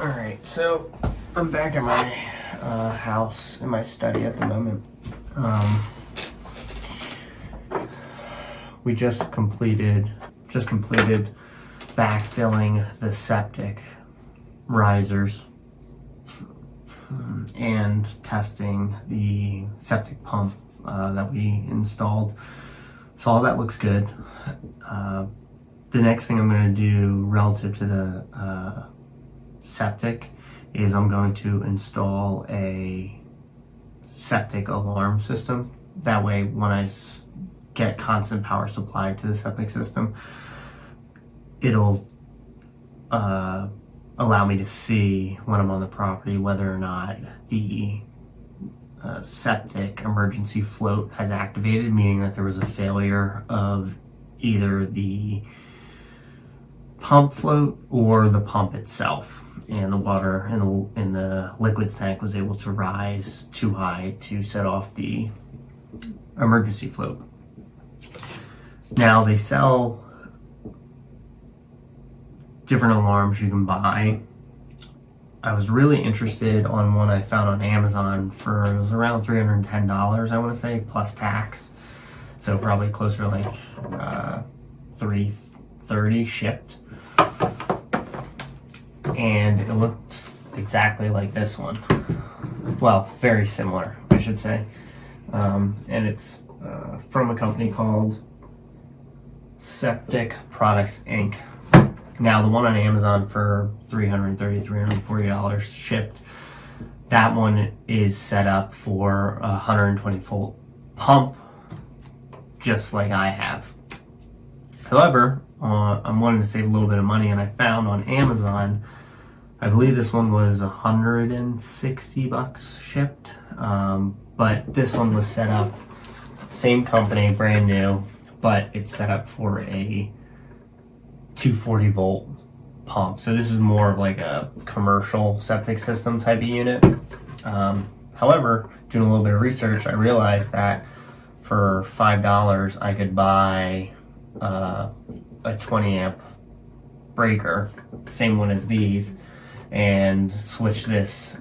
All right, so I'm back at my house in my study at the moment. We just completed backfilling the septic risers and testing the septic pump that we installed. So all that looks good. The next thing I'm going to do relative to the septic is I'm going to install a septic alarm system. That way, when I get constant power supply to the septic system, it'll allow me to see when I'm on the property whether or not the septic emergency float has activated, meaning that there was a failure of either the pump float or the pump itself, and the water in the liquids tank was able to rise too high to set off the emergency float. Now they sell different alarms you can buy. I was really interested on one I found on Amazon for, it was around $310, I want to say, plus tax. So probably closer to like $330 shipped. And it looked exactly like this one. Well, very similar, I should say. And it's from a company called Septic Products Inc. Now, the one on Amazon for $340 shipped, that one is set up for a 120 volt pump, just like I have. However, I'm wanting to save a little bit of money, and I found on Amazon, I believe this one was $160 shipped, but this one was set up, same company, brand new, but it's set up for a 240 volt pump. So this is more of like a commercial septic system type of unit. However, doing a little bit of research, I realized that for $5 I could buy a 20 amp breaker, same one as these, and switch this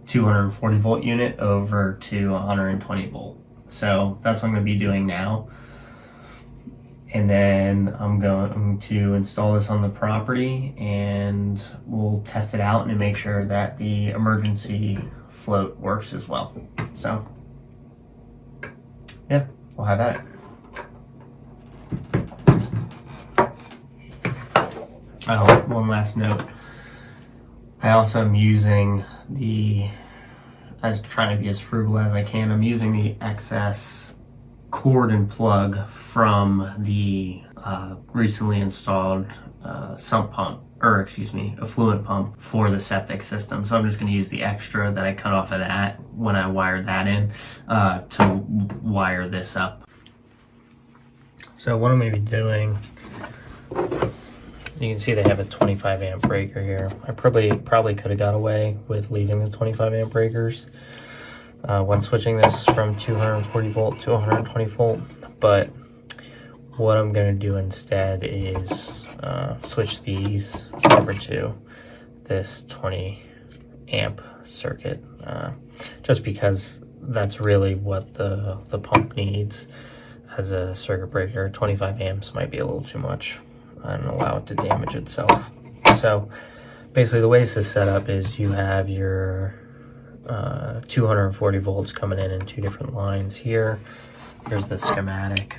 240 volt unit over to 120 volt. So that's what I'm going to be doing now. And then I'm going to install this on the property, and we'll test it out and make sure that the emergency float works as well. So yeah, we'll have at it. Oh, one last note. I also am using I was trying to be as frugal as I can. I'm using the excess cord and plug from the recently installed effluent pump for the septic system. So I'm just going to use the extra that I cut off of that when I wired that in to wire this up. So what I'm going to be doing, you can see they have a 25 amp breaker here. I probably could have got away with leaving the 25 amp breakers when switching this from 240 volt to 120 volt, but what I'm going to do instead is switch these over to this 20 amp circuit, just because that's really what the pump needs as a circuit breaker. 25 amps might be a little too much and allow it to damage itself. So basically the way this is set up is you have your 240 volts coming in two different lines here. Here's the schematic.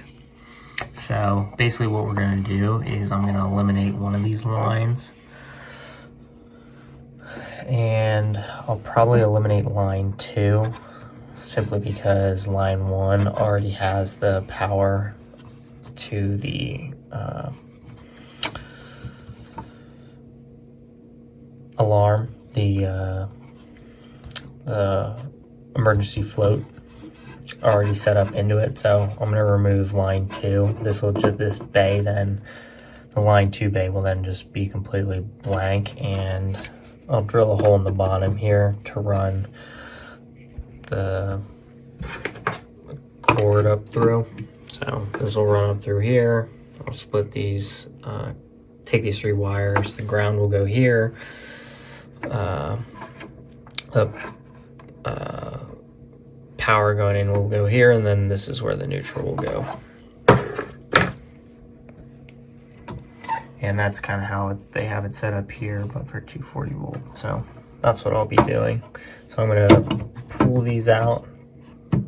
So basically what we're going to do is I'm going to eliminate one of these lines, and I'll probably eliminate line 2 simply because line 1 already has the power to the alarm, the emergency float already set up into it. So I'm going to remove line 2. This bay, then the line 2 bay will then just be completely blank, and I'll drill a hole in the bottom here to run the cord up through. So this will run up through here. I'll split these, take these 3 wires. The ground will go here. the power going in will go here, and then this is where the neutral will go. And that's kind of how they have it set up here, but for 240 volt. So that's what I'll be doing. So I'm going to pull these out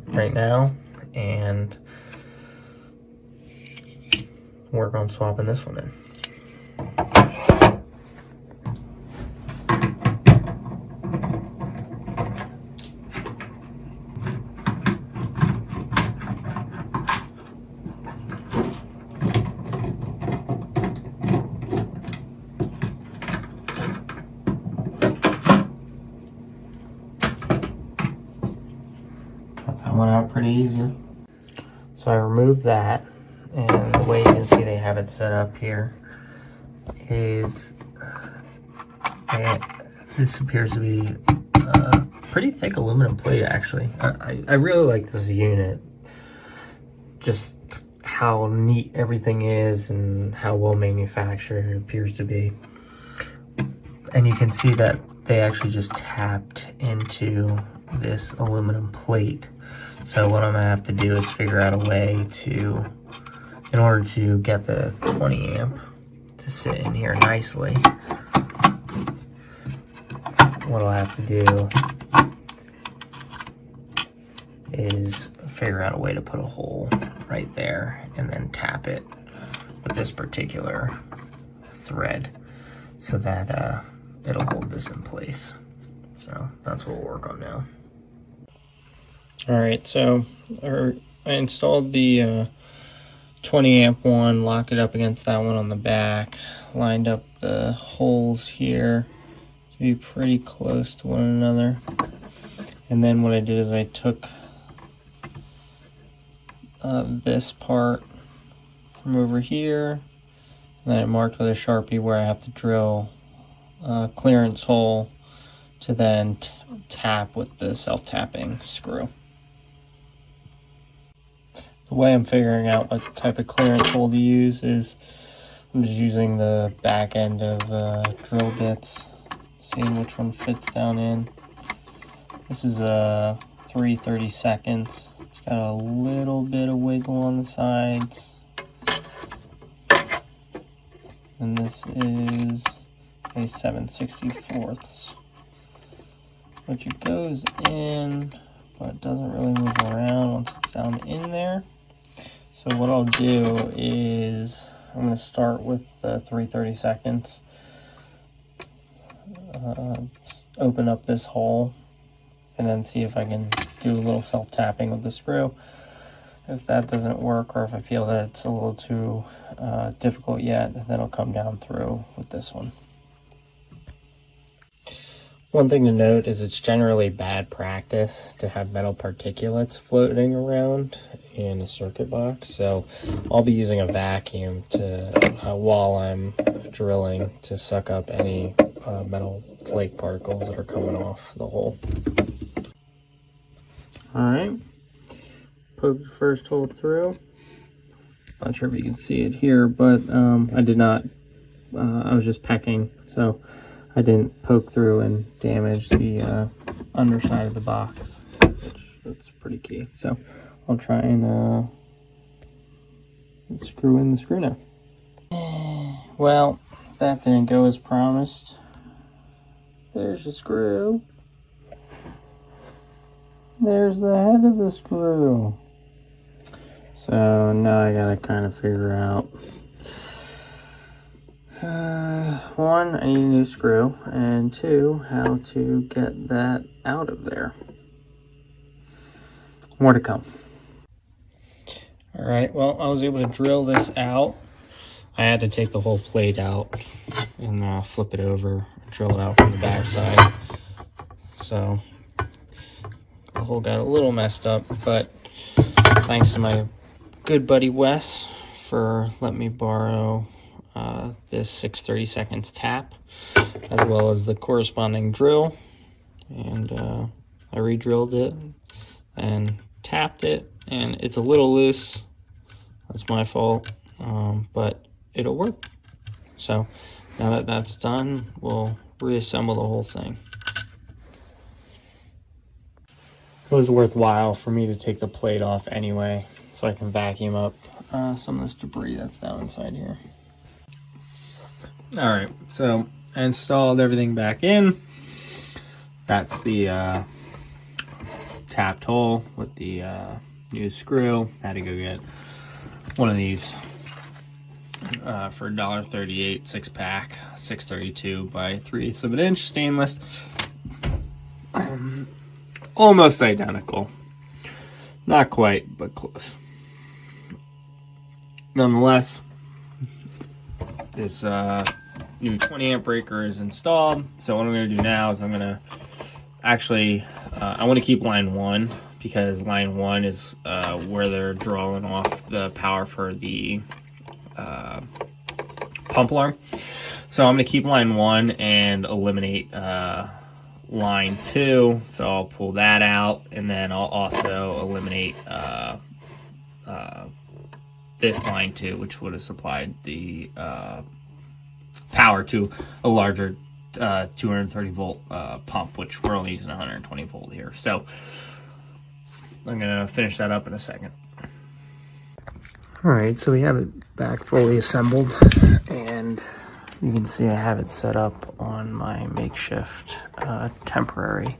right now and work on swapping this one in. That one out pretty easy. So I removed that, and the way you can see they have it set up here is this appears to be pretty thick aluminum plate actually. I really like this unit, just how neat everything is and how well manufactured it appears to be. And you can see that they actually just tapped into this aluminum plate. So what I'm gonna have to do is figure out a way to, in order to get the 20 amp to sit in here nicely, what I'll have to do is figure out a way to put a hole right there and then tap it with this particular thread so that it'll hold this in place. So that's what we'll work on now. Alright, so I installed the 20 amp one, locked it up against that one on the back, lined up the holes here to be pretty close to one another. And then what I did is I took this part from over here, and then I marked with a Sharpie where I have to drill a clearance hole to then tap with the self-tapping screw. The way I'm figuring out what type of clearance hole to use is I'm just using the back end of drill bits, seeing which one fits down in. This is a 3/32. It's got a little bit of wiggle on the sides. And this is a 7/64, which it goes in, but doesn't really move around once it's down in there. So what I'll do is I'm going to start with the 3/32, open up this hole, and then see if I can do a little self-tapping with the screw. If that doesn't work, or if I feel that it's a little too difficult yet, then I'll come down through with this one. One thing to note is it's generally bad practice to have metal particulates floating around in a circuit box, so I'll be using a vacuum to while I'm drilling to suck up any metal flake particles that are coming off the hole. Alright, poke the first hole through. Not sure if you can see it here, but I did not, I was just pecking, so I didn't poke through and damage the underside of the box, which that's pretty key. So I'll try and screw in the screw now. Well, that didn't go as promised. There's the screw. There's the head of the screw. So now I gotta kind of figure out, one, I need a new screw, and two, how to get that out of there. More to come. Alright, well, I was able to drill this out. I had to take the whole plate out and flip it over, drill it out from the back side. So the hole got a little messed up, but thanks to my good buddy Wes for letting me borrow this 6/32 tap, as well as the corresponding drill, and I re-drilled it and tapped it, and it's a little loose. That's my fault, but it'll work. So now that that's done, we'll reassemble the whole thing. It was worthwhile for me to take the plate off anyway, so I can vacuum up some of this debris that's down inside here. All right, so I installed everything back in. That's the tapped hole with the new screw. Had to go get one of these for $1.38, 6-pack, 632 by 3/8 of an inch, stainless. Almost identical. Not quite, but close. Nonetheless, this new 20 amp breaker is installed. So what I'm going to do now is I'm going to actually, I want to keep line 1 because line 1 is where they're drawing off the power for the pump alarm. So I'm going to keep line 1 and eliminate line 2. So I'll pull that out, and then I'll also eliminate this line 2, which would have supplied the power to a larger 230 volt pump, which we're only using 120 volt here. So I'm gonna finish that up in a second. All right, so we have it back fully assembled, and you can see I have it set up on my makeshift temporary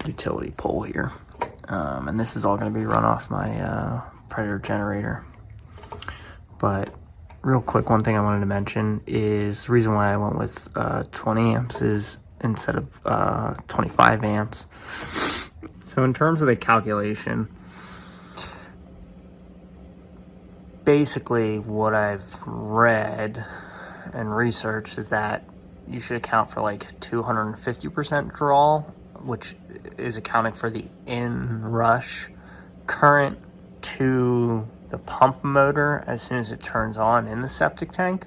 utility pole here. And this is all gonna be run off my Predator generator. But real quick, one thing I wanted to mention is the reason why I went with 20 amps is instead of 25 amps. So in terms of the calculation, basically what I've read and researched is that you should account for like 250% draw, which is accounting for the in-rush current to the pump motor as soon as it turns on in the septic tank.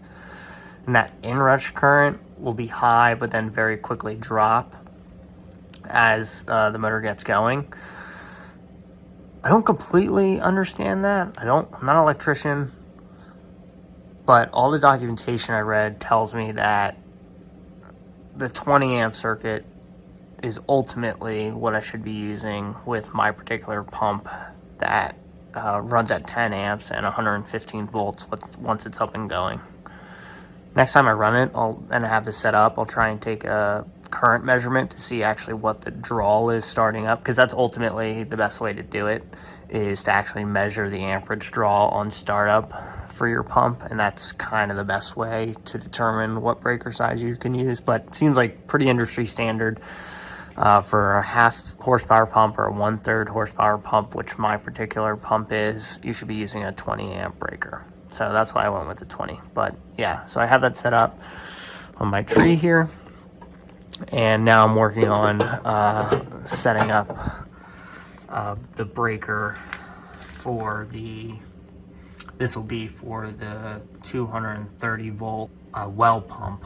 And that inrush current will be high, but then very quickly drop as the motor gets going. I don't completely understand that. I'm not an electrician, but all the documentation I read tells me that the 20 amp circuit is ultimately what I should be using with my particular pump that runs at 10 amps and 115 volts once it's up and going. Next time I run it, and I have this set up, I'll try and take a current measurement to see actually what the draw is starting up, because that's ultimately the best way to do it, is to actually measure the amperage draw on startup for your pump, and that's kind of the best way to determine what breaker size you can use. But it seems like pretty industry standard for a 1/2 horsepower pump or a 1/3 horsepower pump, which my particular pump is, you should be using a 20 amp breaker. So that's why I went with the 20. But yeah, so I have that set up on my tree here, and now I'm working on setting up the breaker for this will be for the 230 volt well pump.